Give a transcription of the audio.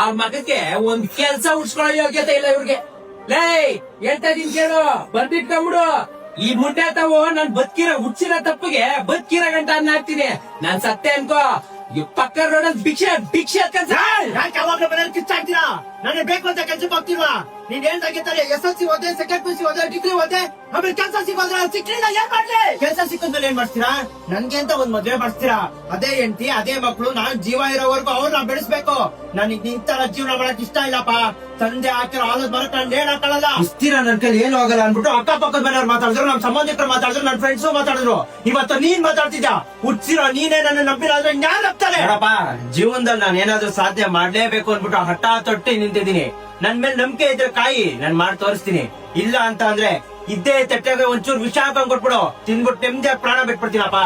ಆ ಮಗಕ್ಕೆ ಒಂದ್ ಕೆಲ್ಸ ಉಡ್ಸ್ಕೊಳ್ಳೋ ಯೋಗ್ಯತೆ ಇಲ್ಲ ಇವ್ರಿಗೆ. ಲೇ ಹೇಳ್ತಾ ಇದೀನಿ ಕೇಳು, ಬರ್ದಿಟ್ಕೊಂಡ್ಬಿಡು. ಈ ಮುಂಡೆ ತಾವು ನಾನ್ ಹುಡ್ಸಿರೋ ತಪ್ಪಿಗೆ ಬದುಕಿರೋ ಗಂಟ ಅನ್ನ ಹಾಕ್ತೀನಿ. ನಾನ್ ಸತ್ತೆ ಅನ್ಕೋ, ಈ ಪಕ್ಕ ರೋಡಲ್ಲಿ ಭಿಕ್ಷೆ ಯಾಕೆ ಯಾವಾಗ್ಲೂ ಮನೇಲಿ ಕಿಚ್ಚಾಡ್ತೀರಾ? ನನಗೆ ಬೇಕು ಅಂತ ಕೆಲ್ಸಕ್ಕೆ ಹೋಗ್ತೀವಾ? ನೀನ್ ಹೇಳ್ದಾಗಿದ್ದಾರೆ SSLC ಓದೆ, ಸೆಕೆಂಡ್ PUC ಓದೆ, ಡಿಗ್ರಿ ಓದೆ, ಆಮೇಲೆ ಕೆಲ್ಸ ಸಿಗೋದ್ರ ಸಿಕ್ಲಿಲ್ಲ ಏನ್ ಮಾಡ್ಲಿ? ಕೆಲ್ಸ ಸಿಕ್ಕಿದ್ಮೇಲೆ ಏನ್ ಮಾಡ್ತೀರಾ? ನನ್ಗೆ ಅಂತ ಒಂದ್ ಮದ್ವೆ ಮಾಡ್ತೀರಾ? ಅದೇ ಹೆಂಡತಿ ಅದೇ ಮಕ್ಳು, ನಾನ್ ಜೀವ ಇರೋವರೆಗೂ ಅವ್ರನ್ನ ಬೆಳೆಸ್ಬೇಕು. ನನಗ್ ನಿಂತರ ಜೀವನ ಮಾಡಕ್ ಇಷ್ಟ ಇಲ್ಲಪ್ಪ. ತಂದೆ ಹಾಕಿರೋ ಆಲೋದ್ ಮರಕ್ ನಾನು ಏನ್ ಹಾಕೊಳ್ಳಲ್ಲ. ಇಸ್ತೀರ ನನ್ ಕೈಲಿ ಏನು ಆಗಲ್ಲ ಅನ್ಬಿಟ್ಟು ಅಕ್ಕಪಕ್ಕದ ಮನೆಯವ್ರು ಮಾತಾಡಿದ್ರು, ನಮ್ ಸಂಬಂಧಿಕರು ಮಾತಾಡಿದ್ರು, ನನ್ ಫ್ರೆಂಡ್ಸು ಮಾತಾಡಿದ್ರು. ಇವತ್ತು ನೀನ್ ಮಾತಾಡ್ತಿದ್ದ ಹುಡ್ಸಿರೋ ನೀನೇ ನನ್ನ ನಂಬಿಲ್ಲ ಯಾರು ನಂಬ್ತಾರೆ? ಜೀವನದಲ್ಲಿ ನಾನು ಏನಾದ್ರೂ ಸಾಧ್ಯ ಮಾಡ್ಲೇಬೇಕು ಅನ್ಬಿಟ್ಟು ಹಠ ತೊಟ್ಟಿ ನಿಂತಿದ್ದೀನಿ. ನನ್ ಮೇಲೆ ನಂಬಿಕೆ ಇದ್ರೆ ಕಾಯಿ, ನಾನ್ ಮಾಡಿ ತೋರಿಸ್ತೀನಿ. ಇಲ್ಲ ಅಂತ ಅಂದ್ರೆ ಇದ್ದೇ ತಟ್ಟೆಗೆ ಒಂಚೂರು ವಿಷ ಹಾಕೊಂಡ್ ಕೊಟ್ಬಿಡು, ತಿನ್ಬಿಟ್ಟು ನೆಮ್ಮದಿಯಾಗಿ ಪ್ರಾಣ ಬಿಟ್ಬಿಡ್ತೀನಪ್ಪ.